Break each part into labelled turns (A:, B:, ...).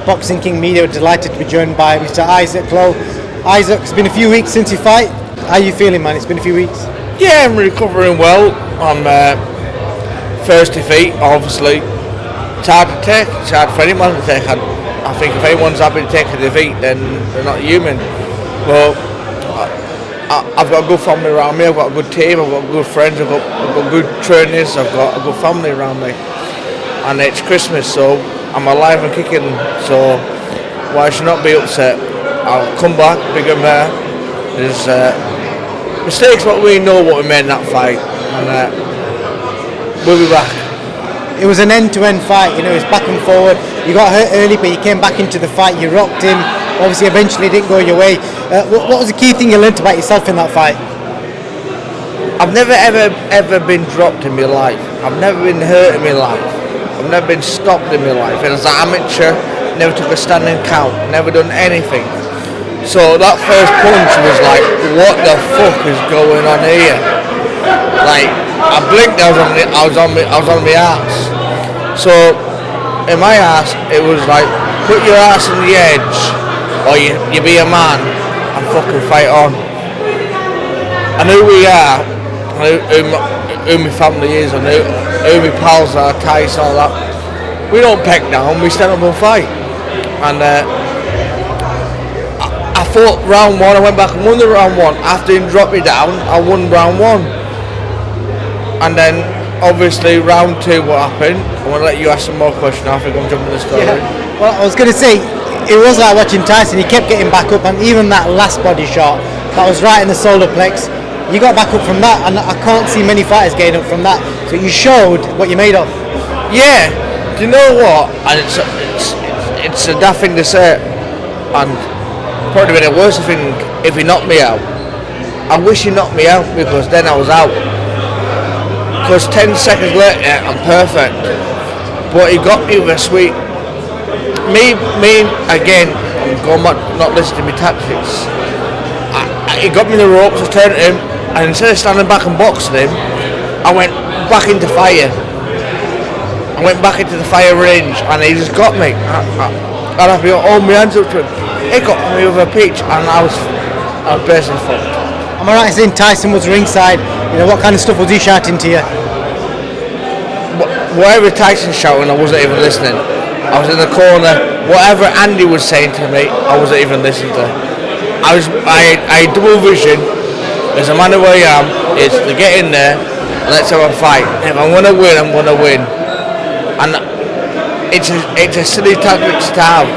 A: Boxing King Media. We're delighted to be joined by Mr. Isaac Lowe. Isaac, it's been a few weeks since you fight. How are you feeling, man? It's been a few weeks.
B: Yeah, I'm recovering well. I'm first defeat, obviously. It's hard to take. It's hard for anyone to take. I think if anyone's happy to take a defeat, then they're not human. Well, I've got a good family around me. I've got a good team. I've got good friends. I've got good trainers. I've got a good family around me. And it's Christmas, so I'm alive and kicking. So why should I not be upset? I'll come back bigger and better. There's mistakes, but we know what we made in that fight, and we'll be back.
A: It was an end-to-end fight, it was back and forward. You got hurt early, but you came back into the fight, you rocked him. Obviously, eventually it didn't go your way. What was the key thing you learned about yourself in that fight?
B: I've never ever been dropped in my life. I've never been hurt in my life. I've never been stopped in my life. And as an amateur, never took a standing count, never done anything. So that first punch was like, what the fuck is going on here? Like, I blinked, I was on my ass. So in my ass, it was like, put your ass on the edge, or you be a man and fucking fight on. I know who we are, I know who my family is, I know who my pals are, Tyson, all that. We don't peck down, we stand up and fight. And I fought round one, I went back and won the round one. After he dropped me down, I won round one. And then, obviously, round two, what happened? I want to let you ask some more questions. I think I'm jumping the story.
A: Yeah. Well, I was going to say, it was like watching Tyson. He kept getting back up, and even that last body shot, that was right in the solar plex. You got back up from that, and I can't see many fighters getting up from that. So you showed what you're made of.
B: Yeah. Do you know what? And it's a daft thing to say, and probably been a worse thing if he knocked me out. I wish he knocked me out, because then I was out. Because 10 seconds later, I'm perfect. But he got me with a sweet. Me again, I'm going back, not listening to my tactics. He got me in the ropes, I turned to him, and instead of standing back and boxing him, I went back into fire. I went back into the fire range, and he just got me. And I put all my hands up to him. He got me with a peach, and I was basically fucked.
A: Am I right in saying Tyson was ringside? What kind of stuff was he shouting to you?
B: Whatever Tyson's shouting, I wasn't even listening. I was in the corner. Whatever Andy was saying to me, I wasn't even listening to. I had double vision. As a man who I am, is to get in there and let's have a fight. If I'm going to win, I'm going to win. And it's a silly tactic to have,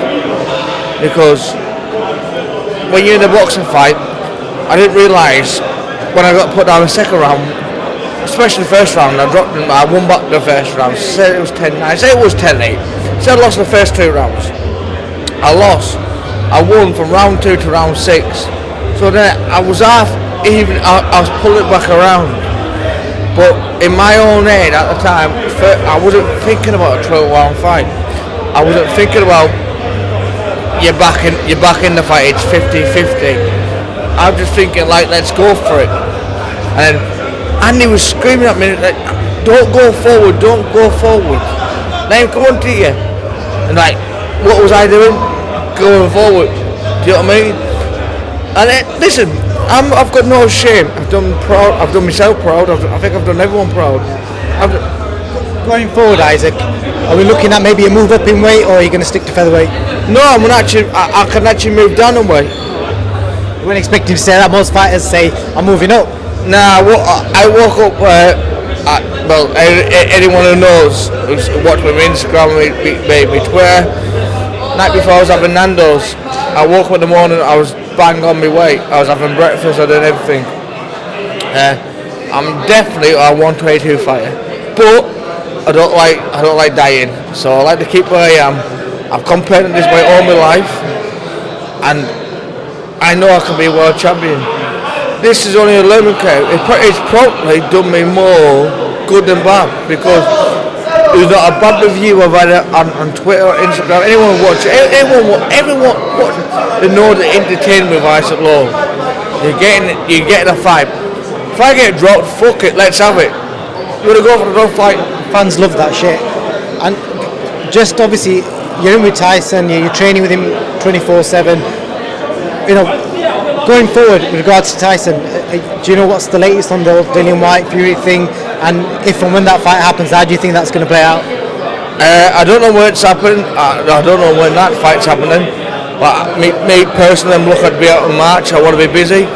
B: because when you're in a boxing fight, I didn't realise when I got put down the second round, especially the first round, I dropped him. I won back the first round. Said it was 10-9. Said it was 10-8. Said I lost the first two rounds. I lost. I won from round 2 to round 6. So then I was half even. I was pulling it back around. But in my own head at the time, I wasn't thinking about a 12-round fight. I wasn't thinking about you're back in the fight. It's 50-50. I'm just thinking, like, let's go for it. And Andy was screaming at me, like, don't go forward. Let him come on to you. And like, what was I doing? Going forward. Do you know what I mean? And listen, I've got no shame. I've done myself proud. I think I've done everyone proud.
A: Going forward, Isaac, are we looking at maybe a move up in weight, or are you going to stick to featherweight?
B: No, I can actually move down in weight.
A: You weren't expecting to say that. Most fighters say, I'm moving up.
B: Nah, I woke up, anyone who knows, who's watched my Instagram, me Twitter, night before I was having Nando's, I woke up in the morning, I was bang on my weight. I was having breakfast, I did everything. I'm definitely a 122 fighter, but I don't like dying, so I like to keep where I am. I've competed this way all my life, and I know I can be a world champion. This is only a learning curve. It's probably done me more good than bad, because there's not a bad review I've had on Twitter or Instagram. Anyone watch it, everyone watch it, they know the entertainment with Isaac Lowe. You're getting a fight. If I get dropped, fuck it, let's have it. You want to go for a dog fight?
A: Fans love that shit. And just obviously, you're in with Tyson, you're training with him 24/7. You know, going forward with regards to Tyson, do you know what's the latest on the Dillian White Fury thing? And if and when that fight happens, how do you think that's going to play out?
B: I don't know where it's happening. I don't know when that fight's happening. But me personally, I'm looking to be out in March. I want to be busy.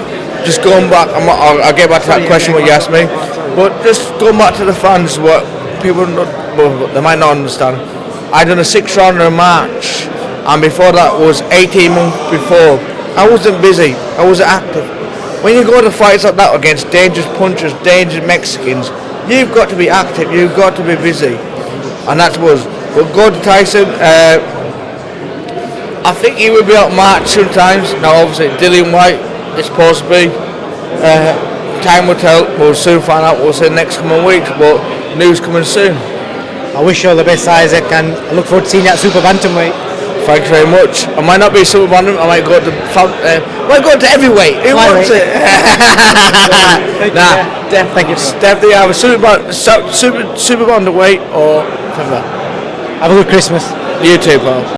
B: Just going back, I'll get back to that question what you asked me. But just going back to the fans, what people they might not understand. I done a 6-rounder in March, and before that was 18 months before. I wasn't busy. I wasn't active. When you go to fights like that against dangerous punchers, dangerous Mexicans, you've got to be active. You've got to be busy, and that was. But go to Tyson. I think he will be out March sometimes. Now, obviously, Dillian White is supposed to be. Time will tell. We'll soon find out. We'll see next coming weeks, but news coming soon.
A: I wish you all the best, Isaac, and I look forward to seeing you at Super Bantamweight.
B: Thanks very much. I might not be Super Bantam. I might go to heavyweight. Who wants it?
A: Thank you.
B: Definitely have a Super Bantamweight or whatever.
A: Have a good Christmas.
B: You too, pal.